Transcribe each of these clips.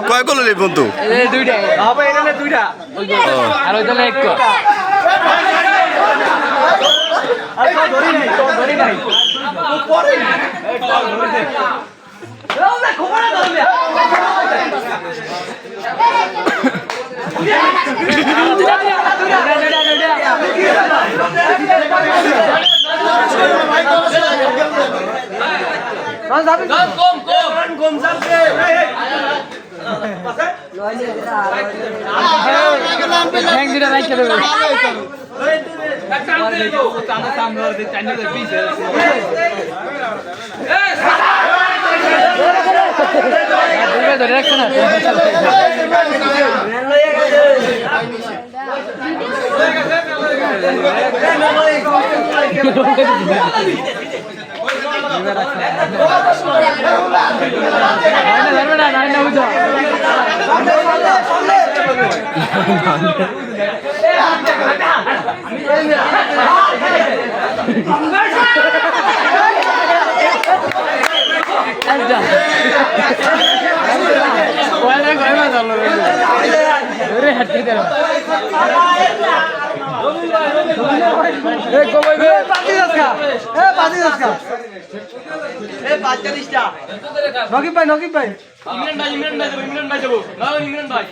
কয় গোল হলি বন্ধু? দুইটা হবে, এটা দুইটা আর ওইটা এক কো আর ধরি নাই পরে দাও না খবর দাও না কম যাচ্ছে নকিব ভাই ইমরান ভাই যাবো ইমরান ভাই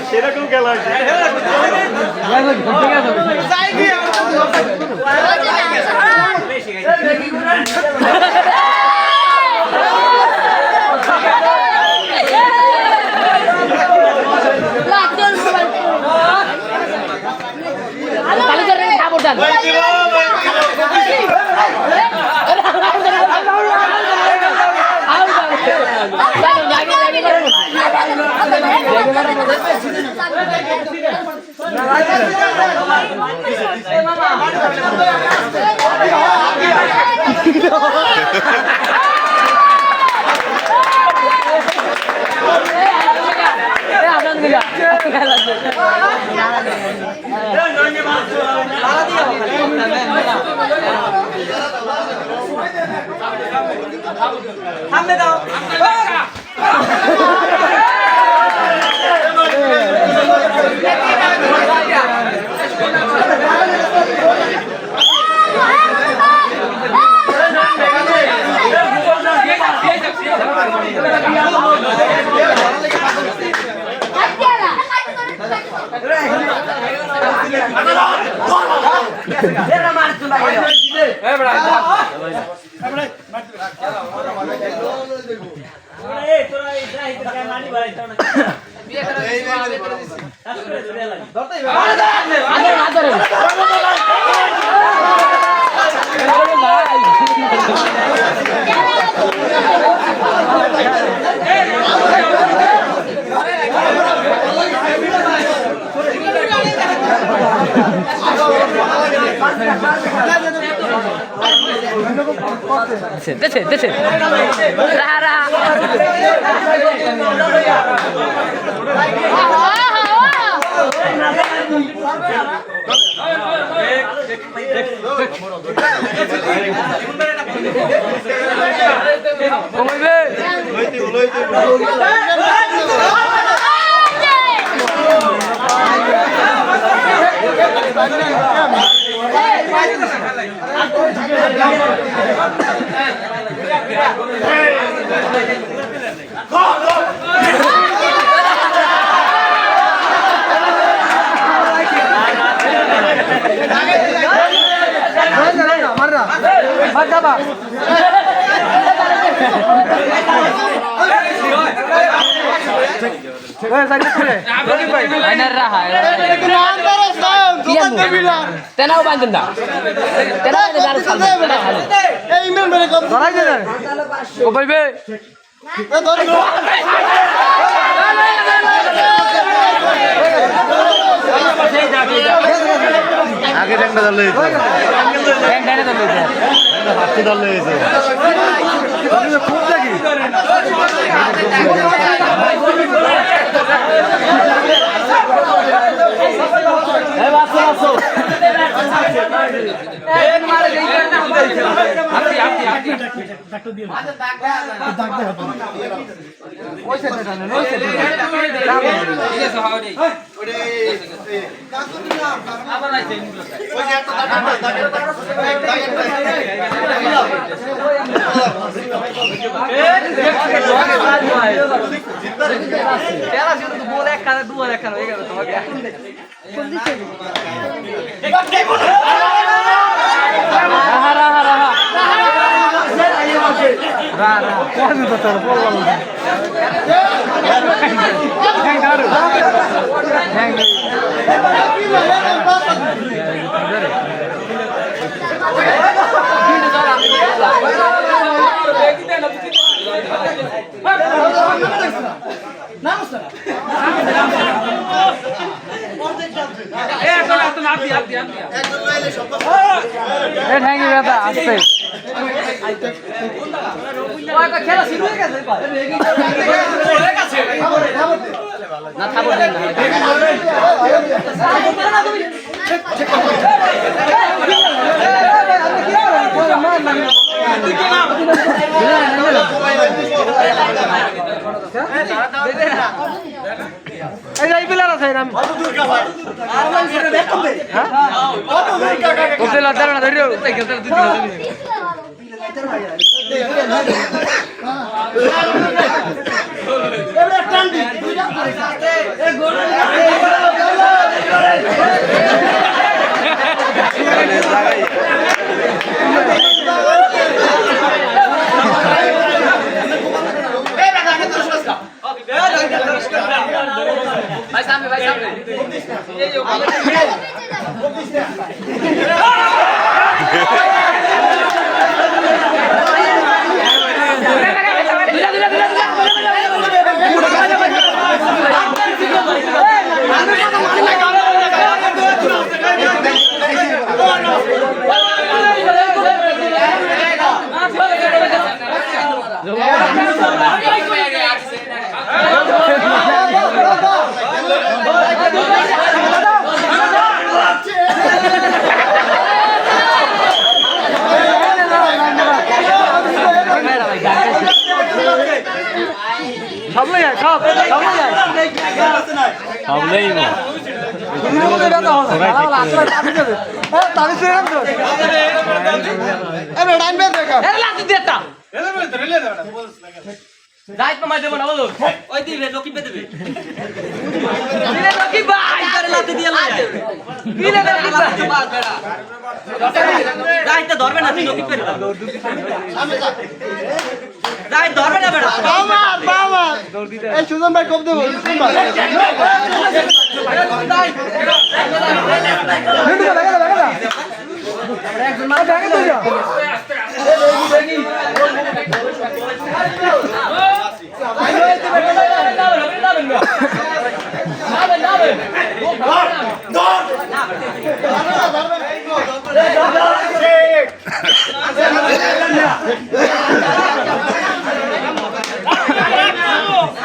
সেরকম খেলা সামনে দাও দেশে রাহা কমাইবে তেনাও বাঁধেন না ও ভাইবে আগে ট্যাংটা ধরলে হাতে ধরলে খুব দেখি খেলা শুরু হয়ে গেছে না থাকবো রাইট মাই দেব না বলো ওই দিবে লকি পে দেবে দিলে লকি ভাই করে লাতে দিয়ে লাই দিলে লকি ভাই রাইট ধরবে না তুই লকি পে সামনে যা রাইট ধরবে না বেটা বাবা বাবা এই সুজন ভাই কব দেব সুজন ভাই ভিডিও লাগা লাগা আমরা একজন মার ভাগে তো যা দেখি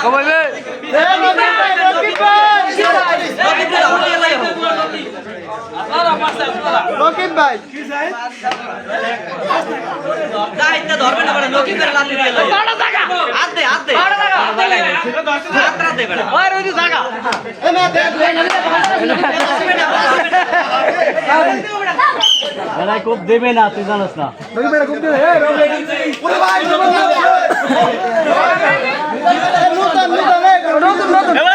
কমাইবে রকিব রে হলি লাই রকিব ভাই দাইতে ধরবে না বড় রকিব রে লাতি দিয়ে লাই আদে আদে আত্রা দে বড় ওই রইদি জায়গা এলাই কোপ দেবে না তুই জানিস না রকিব ভাই খুব দিন হে ওরে ভাই নতুন